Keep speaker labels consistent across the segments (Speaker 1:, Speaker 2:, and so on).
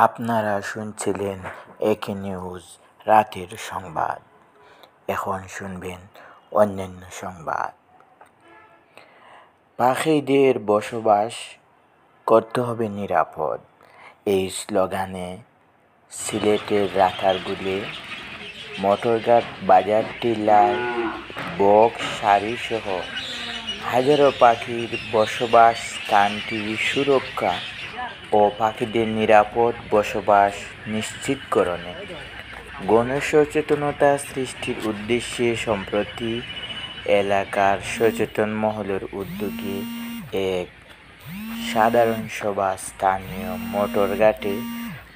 Speaker 1: আপনারা শুনছিলেন একে নিউজ রাতের সংবাদ। এখন শুনবেন অন্যান্য সংবাদ। পাখিদের বসবাস করতে হবে নিরাপদ, এই স্লোগানে সিলেটের রাতারগুলে মোটরঘাট বাজার টিলায় বক সারিসহ হাজারো পাখির বসবাস স্থানটি সুরক্ষা ও পাখিদের নিরাপদ বসবাস নিশ্চিতকরণে গণসচেতনতা সৃষ্টির উদ্দেশ্যে সম্প্রতি এলাকার সচেতন মহলের উদ্যোগে এক সাধারণ সভা স্থানীয় মোটরঘাটে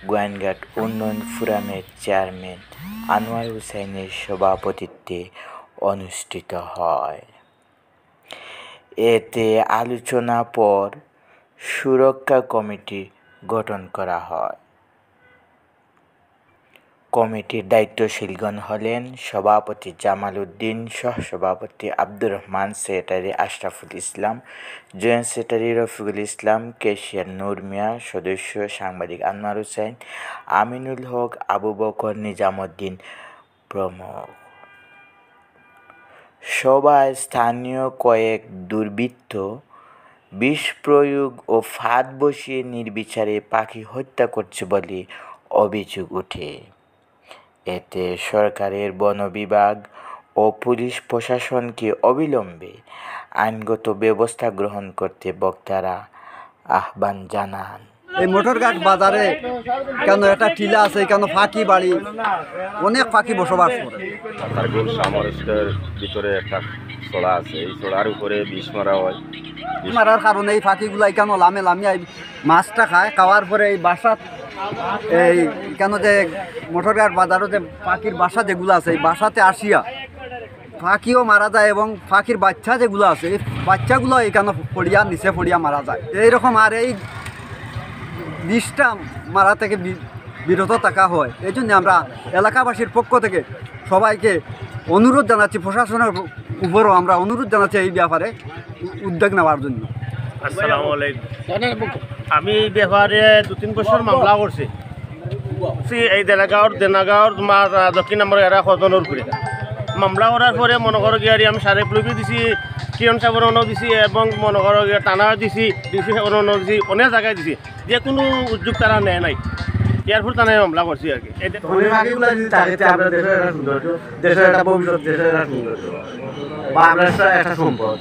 Speaker 1: গোয়াইনঘাট উন্নয়ন ফোরামের চেয়ারম্যান আনোয়ার হোসেনের সভাপতিত্বে অনুষ্ঠিত হয়। এতে আলোচনা পর সুরক্ষা কমিটি গঠন করা হয়। কমিটির দায়িত্বশীলগণ হলেন সভাপতি জামাল উদ্দিন, সহসভাপতি Abdur Rahman, secretary Ashraful Islam, joint secretary Rafiqul Islam, cashier নূর মিয়া, সদস্য সাংবাদিক আনোয়ার হোসেন, আমিনুল হক, আবু বকর, নিজামুদ্দিন প্রমুখ। সভায় স্থানীয় কয়েক দুর্বৃত্ত বিষ প্রয়োগ ও ফাঁদ বসিয়ে নির্বিচারে পাখি হত্যা করছে বলে অভিযোগ ওঠে। এতে সরকারের বন বিভাগ ও পুলিশ প্রশাসনকে অবিলম্বে আইনগত ব্যবস্থা গ্রহণ করতে বক্তারা আহ্বান জানান।
Speaker 2: এই মোটরঘাট বাজারে কেন একটা টিলা আছে, কেন ফাঁকি বাড়ি, অনেক পাখি বসবাস করে।
Speaker 3: তারপর সামরিস্টের ভিতরে একটা চড়া আছে, এই চড়ার উপরে বিষ মারা হয়।
Speaker 2: বিষ মারার কারণে এই পাখিগুলাই কেন লামিয়ে মাছটা খায়, খাওয়ার পরে এই বাসা এই কেন যে মোটরঘাট বাজারও যে পাখির বাসা যেগুলো আছে, এই বাসাতে আসিয়া পাখিও মারা যায় এবং পাখির বাচ্চা যেগুলো আছে এই বাচ্চাগুলো এখানে পড়িয়া নিচে পড়িয়া মারা যায়। এইরকম আর এই বিষটা মারা থেকে বিরত থাকা হয়। এই জন্য আমরা এলাকাবাসীর পক্ষ থেকে সবাইকে অনুরোধ জানাচ্ছি, প্রশাসনের উপরও আমরা অনুরোধ জানাচ্ছি এই ব্যাপারে উদ্যোগ নেওয়ার জন্য।
Speaker 4: আসসালামু আলাইকুম। আমি এই ব্যাপারে 2-3 বছর মামলা করছি। এই দেনাগাঁওর তোমার দক্ষিণ নম্বর এরা কদনোর করে মামলা করার পরে মনে করো গিয়ে আমি সারে প্লুবি দিছি, কিরণ সাবরণও দিছি এবং মনে করো গিয়ে টানা দিছি, ডিসি সাবরণও দিছি, অনেক জায়গায় দিছি, যে কোনো উদ্যোগ তারা নেয় নাই। ইয়ার ফলে তারা মামলা করছি আর কি।
Speaker 5: দেশের একটা ভবিষ্যৎ, দেশের একটা সৌন্দর্য বা আমরা একটা সম্পদ।